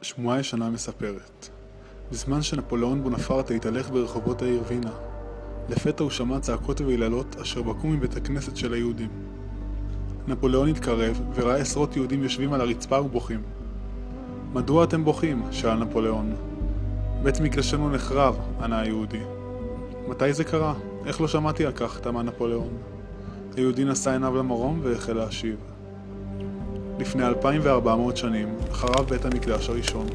שמועה ישנה מספרת. בזמן שנפוליאון בונפרטה התהלך ברחובות העיר וינה, לפתע הוא שמע צעקות ויללות אשר בקעו מבית הכנסת של היהודים. נפוליאון התקרב וראה עשרות יהודים יושבים על הרצפה ובוכים. מדוע אתם בוכים? שאל נפוליאון. בית מקדשנו נחרב, ענה היהודי. מתי זה קרה? איך לא שמעתי על כך? תמה נפוליאון. היהודי נשא עיניו למרום והחל להשיב. לפני 2400 שנים חרב בית המקדש הראשון,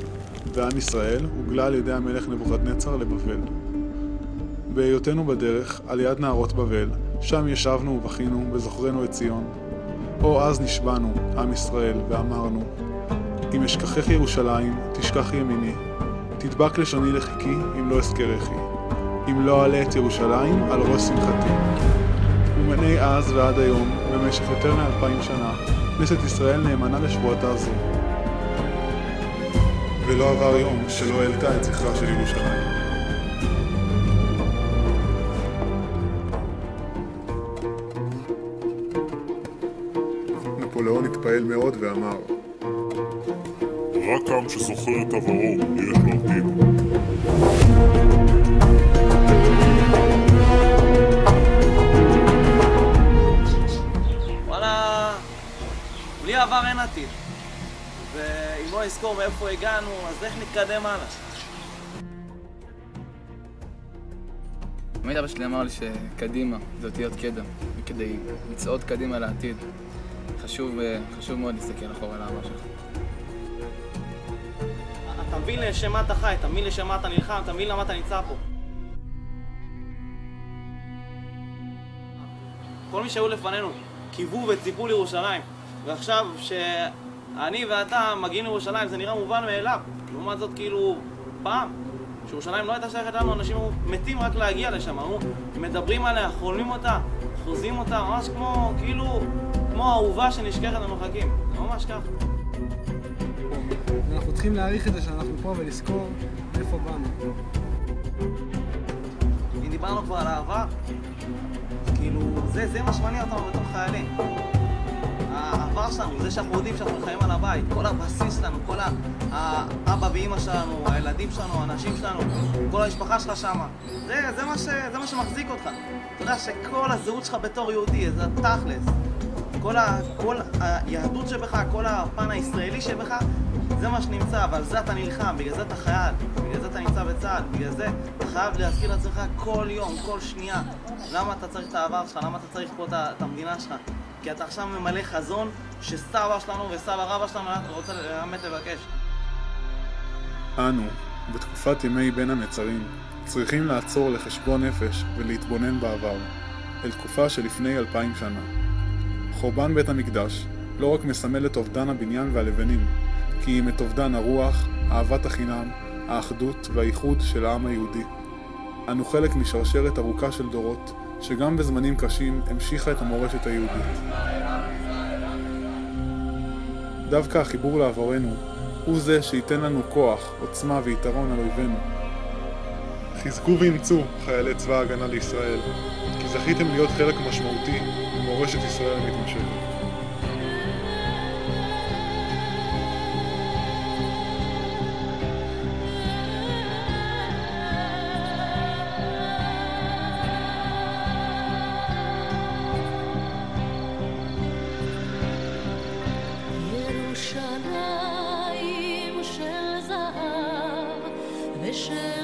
ועם ישראל הוגלה על ידי המלך נבוכדנצר לבבל. בהיותנו בדרך, על יד נהרות בבל, שם ישבנו ובכינו בזוכרנו את ציון. או אז נשבענו, עם ישראל, ואמרנו, אם אשכחך ירושלים, תשכח ימיני. תדבק לשוני לחיקי, אם לא אזכרכי. אם לא אעלה את ירושלים, על ראש שמחתי. ומני אז ועד היום, במשך יותר מ2000 שנה, כנסת ישראל נאמנה לשבועתה זו. ולא עבר יום שלא העלתה את זכרה של ירושלים. נפוליאון התפעל מאוד ואמר, רק עם שזוכר את עברו, יש לו עתיד. וואלה, בלי עבר אין עתיד. ואם לא נזכור מאיפה הגענו, אז איך נתקדם הלאה? תמיד אבא שלי אמר לי שקדימה זה אותיות קדם, וכדי לצעוד קדימה לעתיד חשוב מאוד להסתכל אחורה לאבא שלך. אתה מבין לשם מה אתה חי, אתה מבין לשם מה אתה נלחם, אתה מבין למה אתה נמצא פה. כל מי שהיו לפנינו קיוו וציפו לירושלים, ועכשיו שאני ואתה מגיעים לירושלים זה נראה מובן מאליו. לעומת זאת כאילו פעם שירושלים לא הייתה שייכת לנו, אנשים מתים רק להגיע לשם, מדברים עליה, חולמים אותה, חוזים אותה, ממש כמו אהובה שנשכחת למרחקים, זה ממש ככה. אנחנו צריכים להעריך את זה שאנחנו פה ולזכור איפה באנו. אם דיברנו כבר על העבר, כאילו זה מה שמניע אותנו בתור חיילים. העבר שלנו, זה שאנחנו יודעים שאנחנו חיים על הבית, כל הבסיס שלנו, כל האבא ואמא שלנו, הילדים שלנו, האנשים שלנו, כל המשפחה שלך שמה. זה מה שמחזיק אותך. אתה יודע שכל הזהות שלך בתור יהודי, זה תכלס. כל היהדות שבך, כל הפן הישראלי שבך, זה מה שנמצא, ועל זה אתה נלחם, בגלל זה אתה חייל, בגלל זה אתה נמצא בצה"ל, בגלל זה אתה חייב להזכיר לעצמך כל יום, כל שנייה, למה אתה צריך את העבר שלך, למה אתה צריך פה את המדינה שלך. כי אתה עכשיו ממלא חזון שסבא שלנו וסבא רבא שלנו רוצה באמת לבקש. אנו, בתקופת ימי בין המצרים, צריכים לעצור לחשבון נפש ולהתבונן בעבר, אל תקופה שלפני 2000 שנה. חורבן בית המקדש לא רק מסמל את אובדן הבניין והלבנים, כי אם את אובדן הרוח, אהבת החינם, האחדות והאיחוד של העם היהודי. אנו חלק משרשרת ארוכה של דורות, שגם בזמנים קשים המשיכה את המורשת היהודית. דווקא החיבור לעברנו הוא זה שייתן לנו כוח, עוצמה ויתרון על אויבינו. חזקו ואמצו, חיילי צבא ההגנה לישראל, כי זכיתם להיות חלק משמעותי במורשת ישראל המתמשכת. ירושלים של זהב ושל